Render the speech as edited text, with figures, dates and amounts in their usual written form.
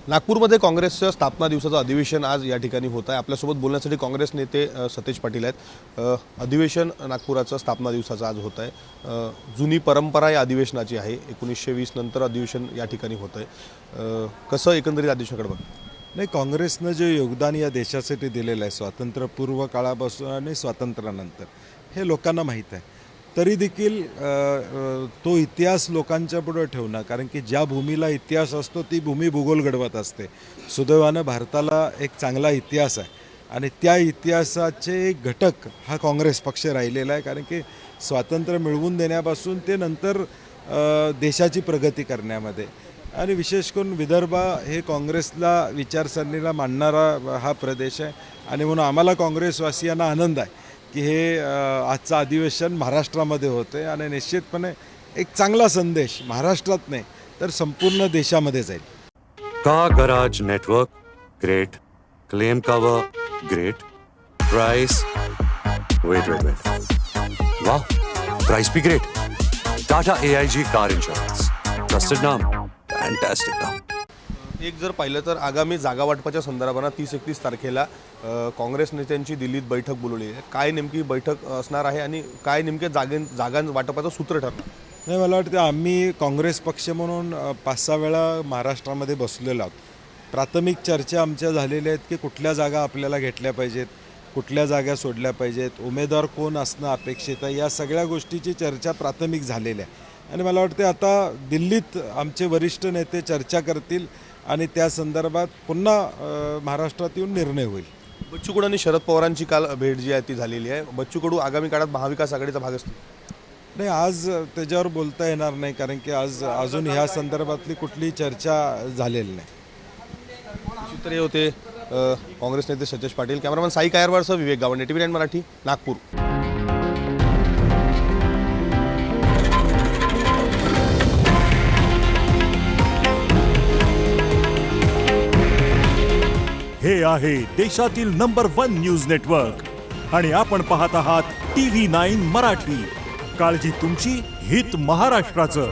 नागपूरमध्ये काँग्रेसच्या स्थापना दिवसाचं अधिवेशन आज या ठिकाणी होत आहे। आपल्यासोबत बोलण्यासाठी काँग्रेस नेते सतेज पाटील आहेत। अधिवेशन नागपुराचं स्थापना दिवसाचं आज होत आहे। जुनी परंपरा या अधिवेशनाची आहे। 1920 नंतर अधिवेशन या ठिकाणी होत आहे। कसं एकंदरीत अधिवेशनाकडे बघ नाही, काँग्रेसनं जे योगदान या देशासाठी दिलेलं आहे स्वातंत्र्यपूर्व काळापासून आणि स्वातंत्र्यानंतर हे लोकांना माहीत आहे। तरी देखील तो इतिहास लोकांच्या पुढे ठेवणं, कारण की ज्या भूमीला इतिहास असतो ती भूमी भूगोल घडवत असते। सुदैवानं भारताला एक चांगला इतिहास आहे आणि त्या इतिहासाचे एक घटक हा काँग्रेस पक्ष राहिलेला आहे, कारण की स्वातंत्र्य मिळवून देण्यापासून ते नंतर देशाची प्रगती करण्यामध्ये आणि विशेष करून विदर्भ हे काँग्रेसला विचारसरणीला मानणारा हा प्रदेश आहे आणि म्हणून आम्हाला काँग्रेसवासियांना आनंद आहे की हे आजचं अधिवेशन महाराष्ट्रामध्ये होते आणि निश्चितपणे एक चांगला संदेश महाराष्ट्रात नाही तर संपूर्ण देशामध्ये जाईल। Car garage network great, claim cover great, price wait वाह, प्राइस भी great. Tata AIG car insurance, trusted नाम, फैंटास्टिक नाम। एक जर पाहिलं तर आगामी जागा वाटपाच्या संदर्भात 30-31 तारखेला काँग्रेस नेत्यांची दिल्लीत बैठक बोलवली आहे। काय नेमकी बैठक असणार आहे आणि काय नेमके जागां वाटपाचं सूत्र ठरणार? नाही, मला वाटतं आम्ही काँग्रेस पक्ष म्हणून 5-6 वेळा महाराष्ट्रामध्ये बसलेलो आहोत। प्राथमिक चर्चा आमच्या झालेल्या आहेत की कुठल्या जागा आपल्याला घेतल्या पाहिजेत, कुठल्या जागा सोडल्या पाहिजेत, उमेदवार कोण असणं अपेक्षित आहे, या सगळ्या गोष्टीची चर्चा प्राथमिक झालेली आहे आणि मला वाटते आता दिल्लीत आमचे वरिष्ठ नेते चर्चा करतील आणि त्या संदर्भात पुन्हा महाराष्ट्रात येऊन निर्णय होईल। बच्चू कडू आणि शरद पवारांची काल भेट जी आहे ती झालेली आहे। बच्चू कडू आगामी काळात महाविकास आघाडीचा भाग असतील? नाही, आज त्याच्यावर बोलता येणार नाही, कारण की आज अजून ह्या संदर्भातली कुठलीही चर्चा झालेली नाही। तर हे होते काँग्रेस नेते सतेज पाटील। कॅमेरामॅन साई कायरवाडसह विवेक गावंडे, TV9 मराठी, नागपूर। हे आहे देशातील नंबर 1 न्यूज नेटवर्क आणि आपण पाहत आहात TV9 मराठी। काळजी तुमची, हित महाराष्ट्राचं।